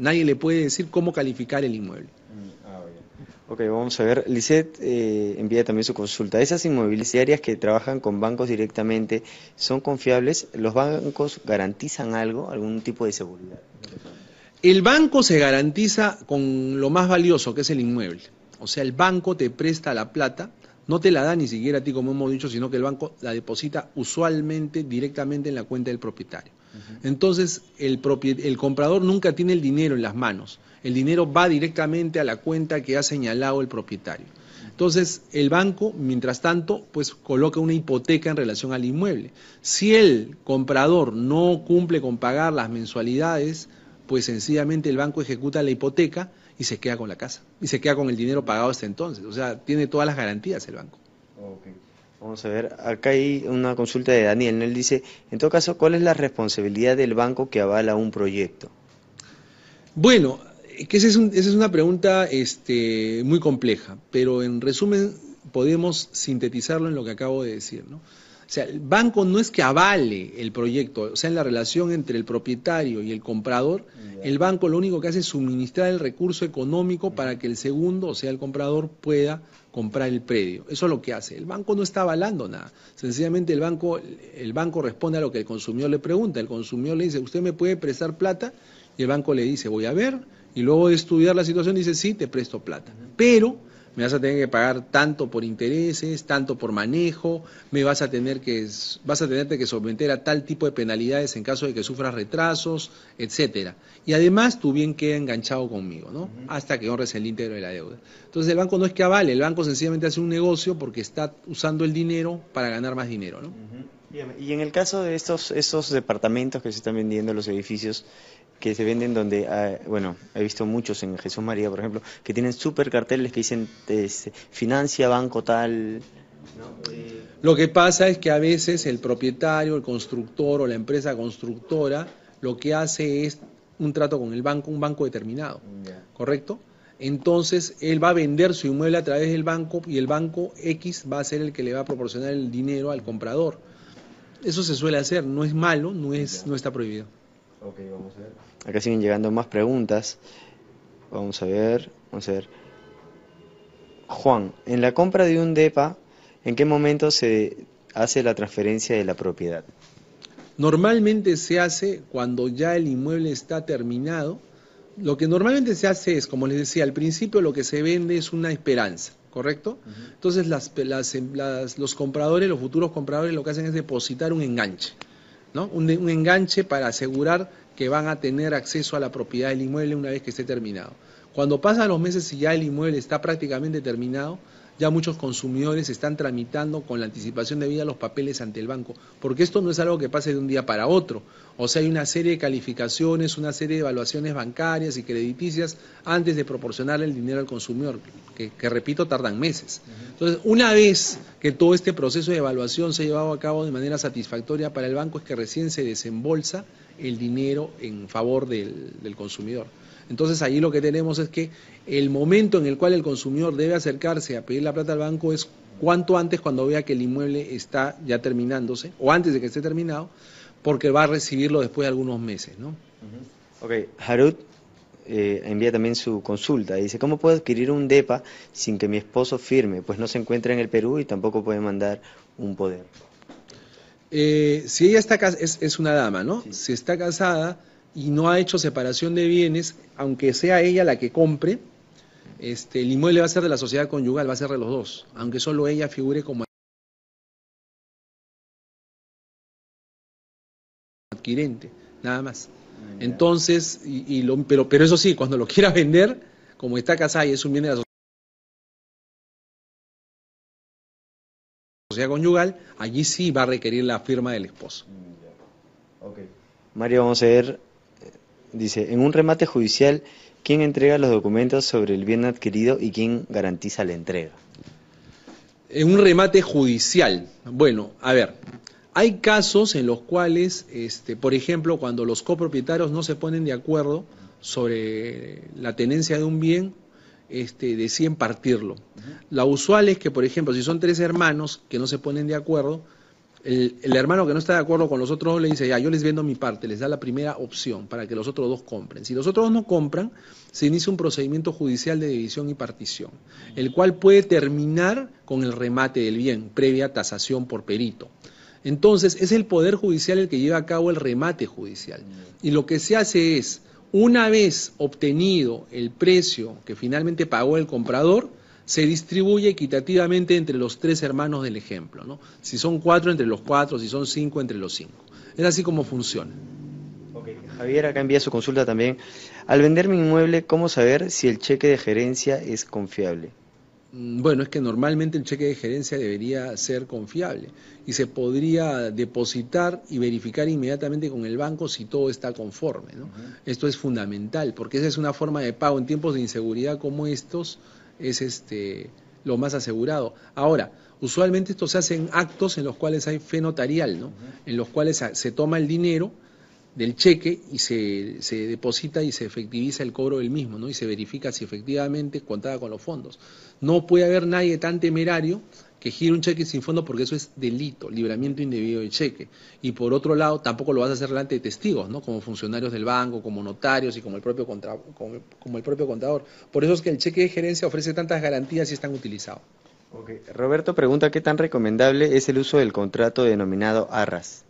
Nadie le puede decir cómo calificar el inmueble. Ok, vamos a ver. Lisette envía también su consulta. ¿Esas inmobiliarias que trabajan con bancos directamente son confiables? ¿Los bancos garantizan algo, algún tipo de seguridad? El banco se garantiza con lo más valioso, que es el inmueble. O sea, el banco te presta la plata, no te la da ni siquiera a ti, como hemos dicho, sino que el banco la deposita usualmente directamente en la cuenta del propietario. Entonces, el comprador nunca tiene el dinero en las manos. El dinero va directamente a la cuenta que ha señalado el propietario. Entonces, el banco, mientras tanto, pues coloca una hipoteca en relación al inmueble. Si el comprador no cumple con pagar las mensualidades, pues sencillamente el banco ejecuta la hipoteca y se queda con la casa. Y se queda con el dinero pagado hasta entonces. O sea, tiene todas las garantías el banco. Okay. Vamos a ver, acá hay una consulta de Daniel, ¿no? Él dice, en todo caso, ¿cuál es la responsabilidad del banco que avala un proyecto? Bueno, que esa es una pregunta muy compleja, pero en resumen podemos sintetizarlo en lo que acabo de decir, ¿no? O sea, el banco no es que avale el proyecto, o sea, en la relación entre el propietario y el comprador, el banco lo único que hace es suministrar el recurso económico para que el segundo, o sea, el comprador, pueda comprar el predio. Eso es lo que hace. El banco no está avalando nada. Sencillamente el banco responde a lo que el consumidor le pregunta. El consumidor le dice, ¿usted me puede prestar plata? Y el banco le dice, voy a ver, y luego de estudiar la situación dice, sí, te presto plata, pero me vas a tener que pagar tanto por intereses, tanto por manejo, vas a tenerte que someter a tal tipo de penalidades en caso de que sufras retrasos, etcétera. Y además tu bien queda enganchado conmigo, ¿no? Hasta que honres el íntegro de la deuda. Entonces el banco no es que avale, el banco sencillamente hace un negocio porque está usando el dinero para ganar más dinero, ¿no? Y en el caso de estos departamentos que se están vendiendo, los edificios que se venden donde, bueno, he visto muchos en Jesús María, por ejemplo, que tienen súper carteles que dicen, financia banco tal, ¿no? Lo que pasa es que a veces el propietario, el constructor o la empresa constructora lo que hace es un trato con el banco, un banco determinado, ¿correcto? Entonces él va a vender su inmueble a través del banco y el banco X va a ser el que le va a proporcionar el dinero al comprador. Eso se suele hacer, no es malo, no está prohibido. Ok, vamos a ver. Acá siguen llegando más preguntas. Vamos a ver, vamos a ver. Juan, en la compra de un DEPA, ¿en qué momento se hace la transferencia de la propiedad? Normalmente se hace cuando ya el inmueble está terminado. Lo que normalmente se hace es, como les decía, al principio lo que se vende es una esperanza, ¿correcto? Entonces los compradores, los futuros compradores lo que hacen es depositar un enganche, ¿no? Un enganche para asegurar que van a tener acceso a la propiedad del inmueble una vez que esté terminado. Cuando pasan los meses y ya el inmueble está prácticamente terminado, ya muchos consumidores están tramitando con la anticipación debida los papeles ante el banco, porque esto no es algo que pase de un día para otro. O sea, hay una serie de calificaciones, una serie de evaluaciones bancarias y crediticias antes de proporcionarle el dinero al consumidor, que repito, tardan meses. Entonces, una vez que todo este proceso de evaluación se ha llevado a cabo de manera satisfactoria para el banco, es que recién se desembolsa el dinero en favor del consumidor. Entonces ahí lo que tenemos es que el momento en el cual el consumidor debe acercarse a pedir la plata al banco es cuanto antes, cuando vea que el inmueble está ya terminándose, o antes de que esté terminado, porque va a recibirlo después de algunos meses, ¿no? Ok, Harut envía también su consulta. Dice, ¿cómo puedo adquirir un DEPA sin que mi esposo firme? Pues no se encuentra en el Perú y tampoco puede mandar un poder. Si ella está es una dama, ¿no? Sí. Si está casada y no ha hecho separación de bienes, aunque sea ella la que compre, el inmueble va a ser de la sociedad conyugal, va a ser de los dos, aunque solo ella figure como adquirente, nada más. Entonces, pero eso sí, cuando lo quiera vender, como está casada y es un bien de la sociedad conyugal, allí sí va a requerir la firma del esposo. Okay. Mario, vamos a ver, dice, en un remate judicial, ¿quién entrega los documentos sobre el bien adquirido y quién garantiza la entrega? En un remate judicial, bueno, a ver, hay casos en los cuales, por ejemplo, cuando los copropietarios no se ponen de acuerdo sobre la tenencia de un bien, deciden partirlo. La usual es que, por ejemplo, si son tres hermanos que no se ponen de acuerdo, El hermano que no está de acuerdo con los otros dos le dice, ya, yo les vendo mi parte, les da la primera opción para que los otros dos compren. Si los otros dos no compran, se inicia un procedimiento judicial de división y partición, el cual puede terminar con el remate del bien, previa tasación por perito. Entonces, es el Poder Judicial el que lleva a cabo el remate judicial. Y lo que se hace es, una vez obtenido el precio que finalmente pagó el comprador, se distribuye equitativamente entre los 3 hermanos del ejemplo, ¿no? Si son 4, entre los 4, si son 5, entre los 5. Es así como funciona. Okay. Javier acá envía su consulta también. Al vender mi inmueble, ¿cómo saber si el cheque de gerencia es confiable? Bueno, es que normalmente el cheque de gerencia debería ser confiable y se podría depositar y verificar inmediatamente con el banco si todo está conforme, ¿no? Esto es fundamental porque esa es una forma de pago en tiempos de inseguridad como estos, es lo más asegurado. Ahora, usualmente esto se hace en actos en los cuales hay fe notarial, ¿no? En los cuales se toma el dinero del cheque y se deposita y se efectiviza el cobro del mismo, ¿no? Y se verifica si efectivamente contaba con los fondos. No puede haber nadie tan temerario que gire un cheque sin fondo porque eso es delito, libramiento indebido de cheque. Y por otro lado, tampoco lo vas a hacer delante de testigos, ¿no? Como funcionarios del banco, como notarios y como el propio contador. Por eso es que el cheque de gerencia ofrece tantas garantías y es tan utilizado. Okay. Roberto pregunta qué tan recomendable es el uso del contrato denominado arras.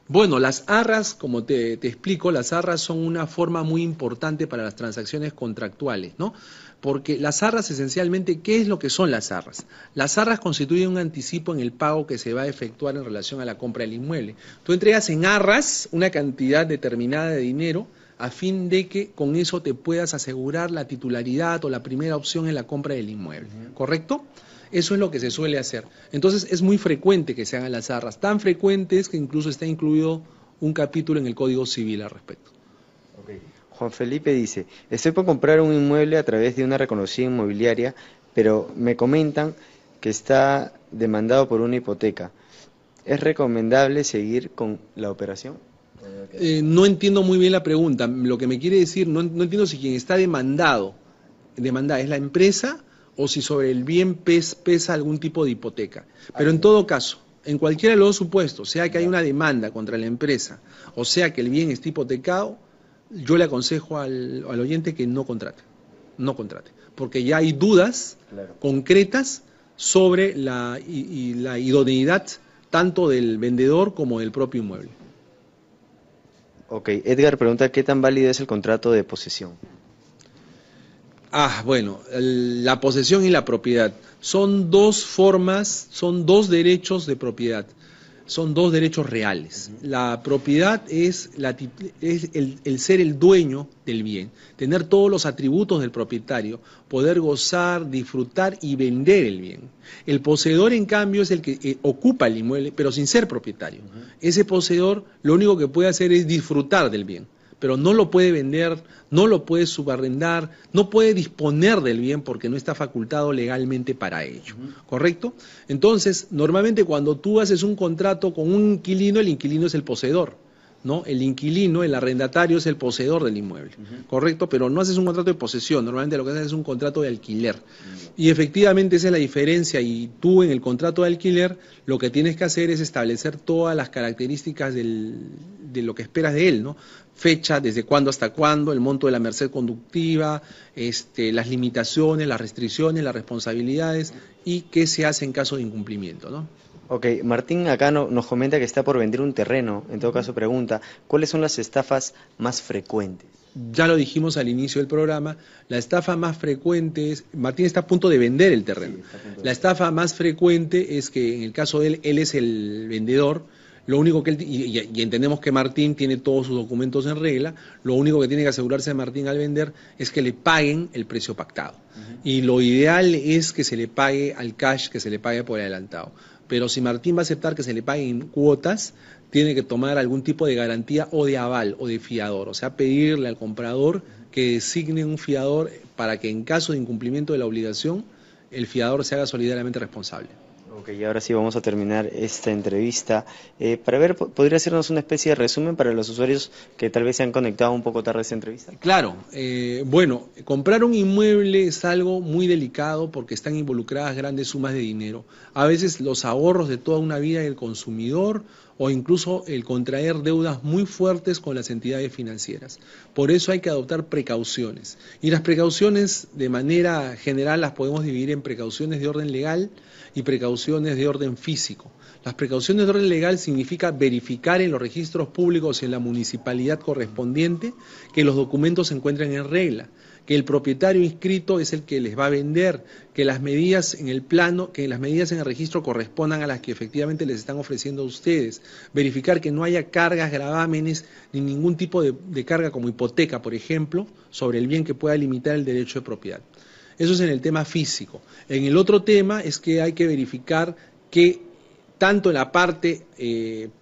Bueno, las arras, como te explico, las arras son una forma muy importante para las transacciones contractuales, ¿no? Porque las arras esencialmente, ¿qué es lo que son las arras? Las arras constituyen un anticipo en el pago que se va a efectuar en relación a la compra del inmueble. Tú entregas en arras una cantidad determinada de dinero a fin de que con eso te puedas asegurar la titularidad o la primera opción en la compra del inmueble, ¿correcto? Eso es lo que se suele hacer. Entonces es muy frecuente que se hagan las arras, tan frecuentes que incluso está incluido un capítulo en el Código Civil al respecto. Okay. Juan Felipe dice, estoy por comprar un inmueble a través de una reconocida inmobiliaria, pero me comentan que está demandado por una hipoteca. ¿Es recomendable seguir con la operación? No entiendo muy bien la pregunta. Lo que me quiere decir, no entiendo si quien está demandada es la empresa o si sobre el bien pesa algún tipo de hipoteca. Pero en todo caso, en cualquiera de los dos supuestos, sea que hay una demanda contra la empresa o sea que el bien esté hipotecado, yo le aconsejo al oyente que no contrate, porque ya hay dudas concretas sobre la idoneidad tanto del vendedor como del propio inmueble. Ok, Edgar pregunta qué tan válido es el contrato de posesión. Bueno, la posesión y la propiedad son dos formas, son dos derechos de propiedad, son dos derechos reales. La propiedad es el ser el dueño del bien, tener todos los atributos del propietario, poder gozar, disfrutar y vender el bien. El poseedor, en cambio, es el que ocupa el inmueble, pero sin ser propietario. Ese poseedor lo único que puede hacer es disfrutar del bien, pero no lo puede vender, no lo puede subarrendar, no puede disponer del bien porque no está facultado legalmente para ello, ¿correcto? Entonces, normalmente cuando tú haces un contrato con un inquilino, el inquilino es el poseedor, ¿no? El inquilino, el arrendatario es el poseedor del inmueble, ¿correcto? Pero no haces un contrato de posesión, normalmente lo que haces es un contrato de alquiler. Y efectivamente esa es la diferencia, y tú en el contrato de alquiler lo que tienes que hacer es establecer todas las características de lo que esperas de él, ¿no? Fecha, desde cuándo hasta cuándo, el monto de la merced conductiva, las limitaciones, las restricciones, las responsabilidades y qué se hace en caso de incumplimiento, ¿no? Ok, Martín acá nos comenta que está por vender un terreno, en todo caso pregunta, ¿cuáles son las estafas más frecuentes? Ya lo dijimos al inicio del programa, la estafa más frecuente es, Martín está a punto de vender el terreno, la estafa más frecuente es que en el caso de él es el vendedor, lo único que él, y entendemos que Martín tiene todos sus documentos en regla, lo único que tiene que asegurarse Martín al vender es que le paguen el precio pactado. Y lo ideal es que se le pague al cash, que se le pague por adelantado. Pero si Martín va a aceptar que se le paguen cuotas, tiene que tomar algún tipo de garantía o de aval o de fiador, o sea, pedirle al comprador que designe un fiador para que en caso de incumplimiento de la obligación, el fiador se haga solidariamente responsable. Ok, y ahora sí vamos a terminar esta entrevista. Para ver, ¿podría hacernos una especie de resumen para los usuarios que tal vez se han conectado un poco tarde a esta entrevista? Claro, bueno, comprar un inmueble es algo muy delicado porque están involucradas grandes sumas de dinero. A veces los ahorros de toda una vida del consumidor o incluso el contraer deudas muy fuertes con las entidades financieras. Por eso hay que adoptar precauciones. Y las precauciones de manera general las podemos dividir en precauciones de orden legal y precauciones de orden físico. Las precauciones de orden legal significa verificar en los registros públicos y en la municipalidad correspondiente que los documentos se encuentren en regla, que el propietario inscrito es el que les va a vender, que las medidas en el plano, que las medidas en el registro correspondan a las que efectivamente les están ofreciendo a ustedes, verificar que no haya cargas, gravámenes, ni ningún tipo de carga como hipoteca, por ejemplo, sobre el bien que pueda limitar el derecho de propiedad. Eso es en el tema físico. En el otro tema es que hay que verificar que tanto en la parte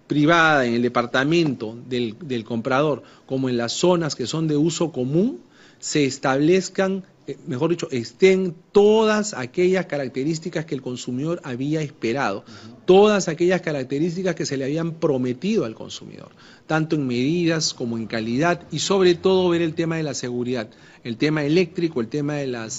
privada, en el departamento del comprador, como en las zonas que son de uso común, se establezcan, mejor dicho, estén todas aquellas características que el consumidor había esperado, todas aquellas características que se le habían prometido al consumidor, tanto en medidas como en calidad y sobre todo ver el tema de la seguridad, el tema eléctrico, el tema de la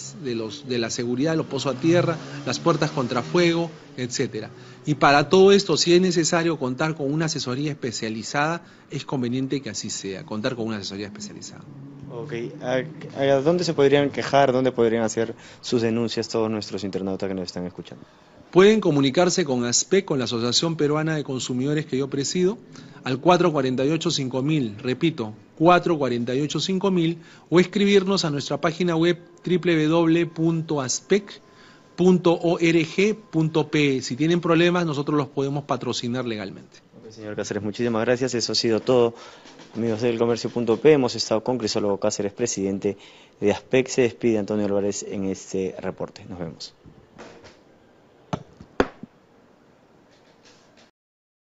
seguridad de los pozos a tierra, las puertas contra fuego, etcétera. Y para todo esto, si es necesario contar con una asesoría especializada, es conveniente que así sea, contar con una asesoría especializada. Ok, ¿a dónde se podrían quejar, dónde podrían hacer sus denuncias todos nuestros internautas que nos están escuchando? Pueden comunicarse con ASPEC, con la Asociación Peruana de Consumidores que yo presido, al 448-5000, repito, 448-5000, o escribirnos a nuestra página web www.aspec.org.pe. Si tienen problemas, nosotros los podemos patrocinar legalmente. Ok, señor Cáceres, muchísimas gracias. Eso ha sido todo. Amigos del Comercio.p, hemos estado con Crisólogo Cáceres, presidente de ASPEC. Se despide Antonio Álvarez en este reporte. Nos vemos.